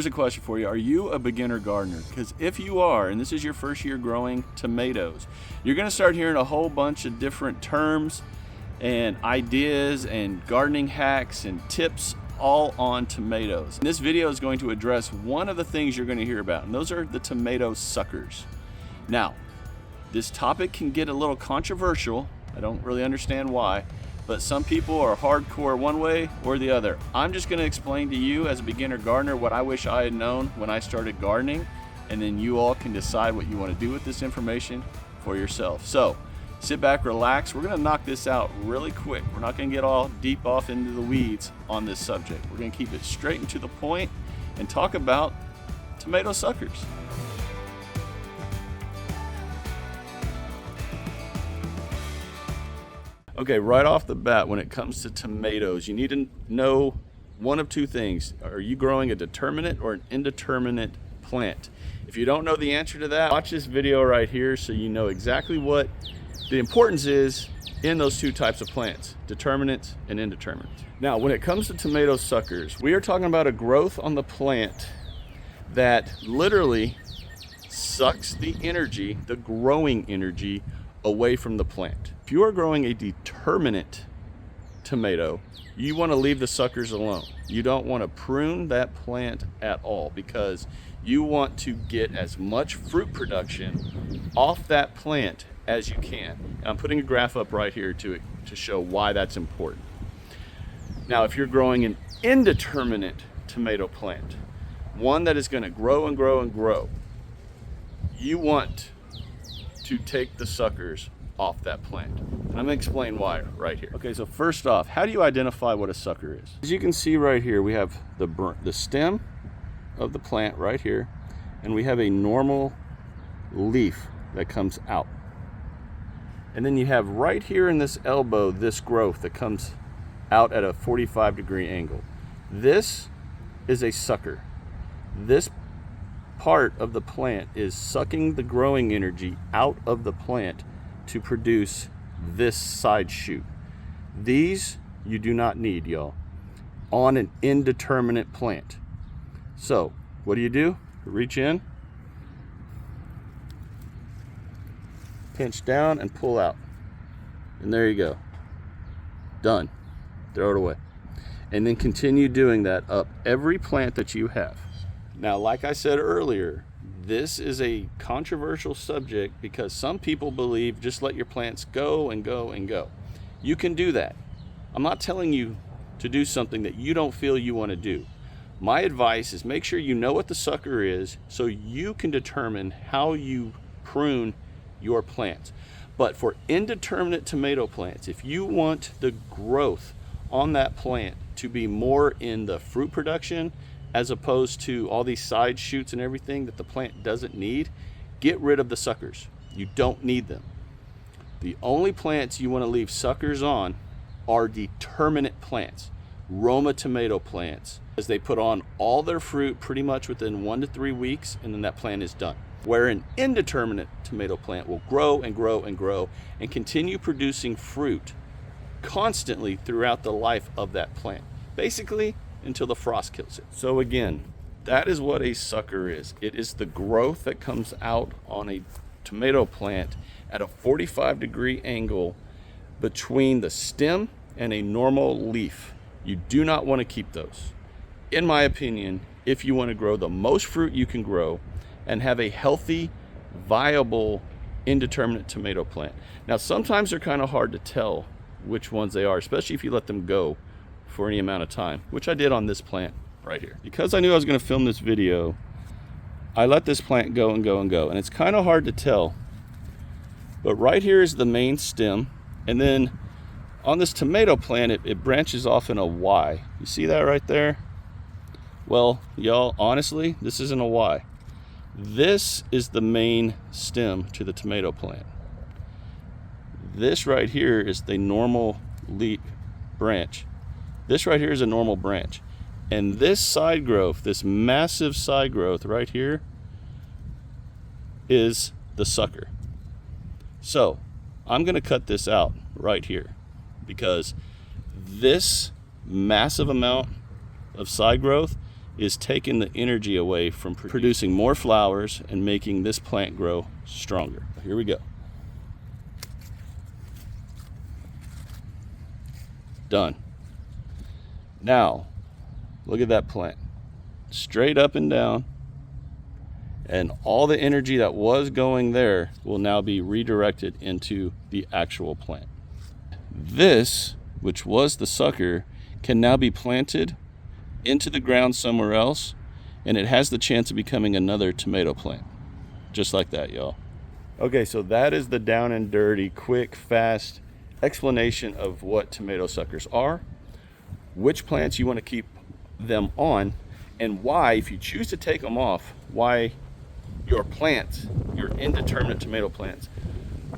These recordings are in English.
Here's a question for you. Are you a beginner gardener? Because if you are, and this is your first year growing tomatoes, you're going to start hearing a whole bunch of different terms and ideas and gardening hacks and tips all on tomatoes. And this video is going to address one of the things you're going to hear about, and those are the tomato suckers. Now, this topic can get a little controversial. I don't really understand why, but some people are hardcore one way or the other. I'm just going to explain to you as a beginner gardener what I wish I had known when I started gardening, and then you all can decide what you want to do with this information for yourself. So sit back, relax. We're going to knock this out really quick. We're not going to get all deep off into the weeds on this subject. We're going to keep it straight and to the point and talk about tomato suckers. Okay, right off the bat, when it comes to tomatoes, you need to know one of two things. Are you growing a determinate or an indeterminate plant? If you don't know the answer to that, watch this video right here so you know exactly what the importance is in those two types of plants, determinates and indeterminates. Now, when it comes to tomato suckers, we are talking about a growth on the plant that literally sucks the energy, the growing energy, away from the plant. If you are growing a determinate tomato, you want to leave the suckers alone. You don't want to prune that plant at all because you want to get as much fruit production off that plant as you can. I'm putting a graph up right here to show why that's important. Now, if you're growing an indeterminate tomato plant, one that is going to grow and grow and grow, you want to take the suckers off that plant. And I'm going to explain why right here. Okay, so first off, how do you identify what a sucker is? As you can see right here, we have the stem of the plant right here, and we have a normal leaf that comes out. And then you have right here in this elbow, this growth that comes out at a 45-degree angle. This is a sucker. This part of the plant is sucking the growing energy out of the plant to produce this side shoot. These you do not need, y'all, on an indeterminate plant. So what do? Reach in, pinch down, and pull out. And there you go. Done. Throw it away. And then continue doing that up every plant that you have. Now, like I said earlier, this is a controversial subject because some people believe just let your plants go and go and go. You can do that. I'm not telling you to do something that you don't feel you want to do. My advice is make sure you know what the sucker is so you can determine how you prune your plants. But for indeterminate tomato plants, if you want the growth on that plant to be more in the fruit production as opposed to all these side shoots and everything that the plant doesn't need, get rid of the suckers. You don't need them. The only plants you want to leave suckers on are determinate plants, Roma tomato plants, as they put on all their fruit pretty much within 1 to 3 weeks, and then that plant is done. Where an indeterminate tomato plant will grow and grow and grow and continue producing fruit constantly throughout the life of that plant, basically until the frost kills it. So again, that is what a sucker is. It is the growth that comes out on a tomato plant at a 45-degree angle between the stem and a normal leaf. You do not want to keep those. In my opinion, if you want to grow the most fruit you can grow and have a healthy, viable, indeterminate tomato plant. Now, sometimes they're kind of hard to tell which ones they are, especially if you let them go for any amount of time, which I did on this plant right here. Because I knew I was going to film this video, I let this plant go and go and go, and it's kind of hard to tell. But right here is the main stem, and then on this tomato plant, it branches off in a Y. You see that right there? Well, y'all, honestly, this isn't a Y. This is the main stem to the tomato plant. This right here is the normal leaf branch. This right here is a normal branch. And this side growth, this massive side growth right here, is the sucker. So I'm going to cut this out right here because this massive amount of side growth is taking the energy away from producing more flowers and making this plant grow stronger. Here we go. Done. Now, look at that plant. Straight up and down. And all the energy that was going there will now be redirected into the actual plant. This, which was the sucker, can now be planted into the ground somewhere else, and it has the chance of becoming another tomato plant. Just like that, y'all. Okay, so that is the down and dirty, quick, fast explanation of what tomato suckers are, which plants you want to keep them on, and why, if you choose to take them off, why your plants, your indeterminate tomato plants,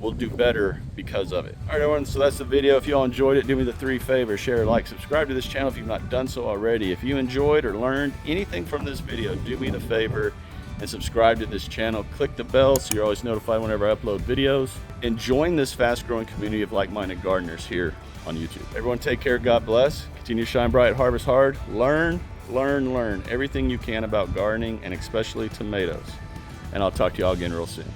will do better because of it. All right, everyone, so that's the video. If y'all enjoyed it, do me the 3 favors: share, like, subscribe to this channel if you've not done so already. If you enjoyed or learned anything from this video, do me the favor and subscribe to this channel. Click the bell so you're always notified whenever I upload videos, and join this fast-growing community of like-minded gardeners here on YouTube. Everyone take care, God bless, continue to shine bright, harvest hard, learn everything you can about gardening, and especially tomatoes. And I'll talk to y'all again real soon.